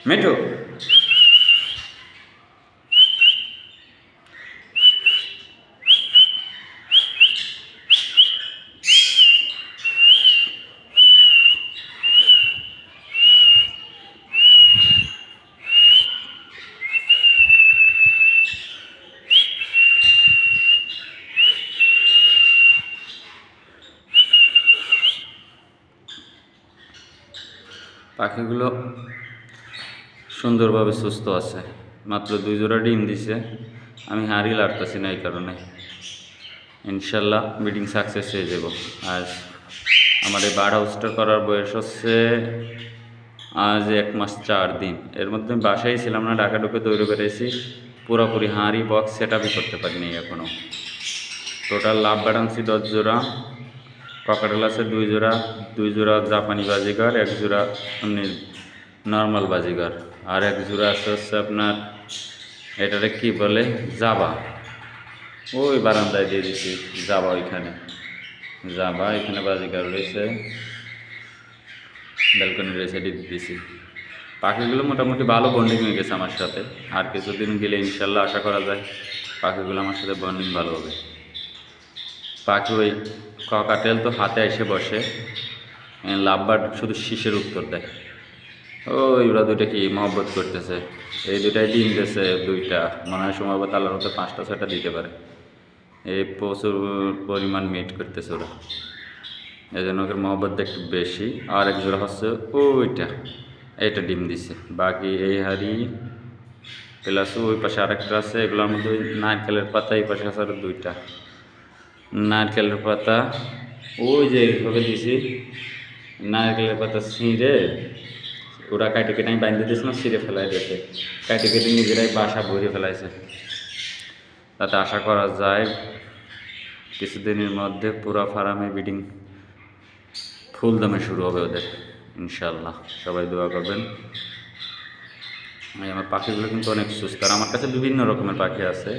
মিঠু পাখিগুলো সুন্দরভাবে সুস্থ আছে, মাত্র 2 জোড়া ডিম দিছে। আমি হাঁড়ি লাড়তেছি না এই কারণে। ইনশাল্লাহ ব্রিডিং সাকসেস হয়ে যাব। আর আমার এই বার্ড হাউসটা করার বয়স হচ্ছে আজ 1 মাস 4 দিন। এর মধ্যে আমি বাসায় ছিলাম না, ঢাকা ঢুকে দৌড়ে বেড়েছি, পুরোপুরি হাঁড়ি বক্স সেট আপই করতে পারিনি এখনও। টোটাল লাভ বার্ড আনছি 10 জোড়া, ককাটেল আছে 2 জোড়া, 2 জোড়া জাপানি বাজিগার, 1 জোড়া এমনি নর্মাল বাজিগার, আর 1 জোড়া আছে হচ্ছে আপনার এটারে কি বলে জাবা, ওই বারান্দায় দিয়ে দিছি জাবা, ওইখানে জাবা, এখানে বাজিগার রয়েছে, ব্যালকনি রয়েছে, দিয়ে দিয়েছি। পাখিগুলো মোটামুটি ভালো বন্ডিং হয়ে গেছে আমার সাথে। আর কিছুদিন গেলে ইনশাল্লাহ আশা করা যায় পাখিগুলো আমার সাথে বন্ডিং ভালো হবে। পাখি ওই ককাটেল তো হাতে এসে বসে, লাভবার্ড শুধু শীষের উত্তর দেয়। ওই ওরা দুইটা কি মহব্বত করতেছে, এই দুইটাই ডিম দিয়েছে, 2টা মনে হয় সম্ভবত আল্লাহর মতো 5টা 6টা দিতে পারে। এই প্রচুর পরিমাণ মিট করতেছে ওরা, এই জন্য ওকে মহব্বতটা একটু বেশি। আর 1 জোড়া হচ্ছে ওইটা, এইটা ডিম দিছে। বাকি এই হাড়ি প্লাস ওই পাশে আরেকটা আছে, এগুলোর মধ্যে নারকেলের পাতা, এই পাশে আছে আরও 2টা নারকেলের পাতা, ওই যে এইভাবে দিছি। নারকেলের পাতা ছিঁড়ে ওরা কাটে কেটে আমি বাইন্ধে দিয়েছিলাম, ছিঁড়ে ফেলাই দিয়েছে, কাটে কেটে নিজেরাই বাসা ভরে ফেলাইছে। তাতে আশা করা যায় কিছুদিনের মধ্যে পুরো ফার্মে ব্রিডিং ফুল দমে শুরু হবে ওদের ইনশাল্লাহ। সবাই দোয়া করবেন। আমার পাখিগুলো কিন্তু অনেক সুস্থ। আর আমার কাছে বিভিন্ন রকমের পাখি আছে,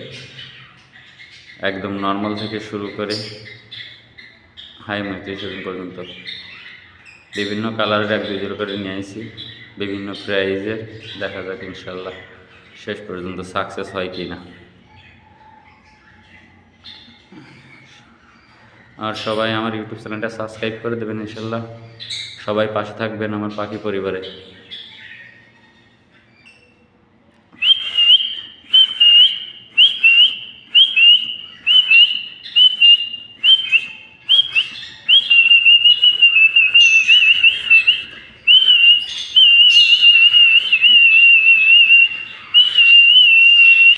একদম নর্মাল থেকে শুরু করে হাই মাইগ্রেশন পর্যন্ত বিভিন্ন কালারের 1-2 জোড়া করে নিয়ে আসি, বিভিন্ন প্রাইজের। দেখা যাক ইনশাল্লাহ শেষ পর্যন্ত সাকসেস হয় কি না। আর সবাই আমার ইউটিউব চ্যানেলটা সাবস্ক্রাইব করে দেবেন ইনশাল্লাহ। সবাই পাশে থাকবেন আমার পাখি পরিবারে।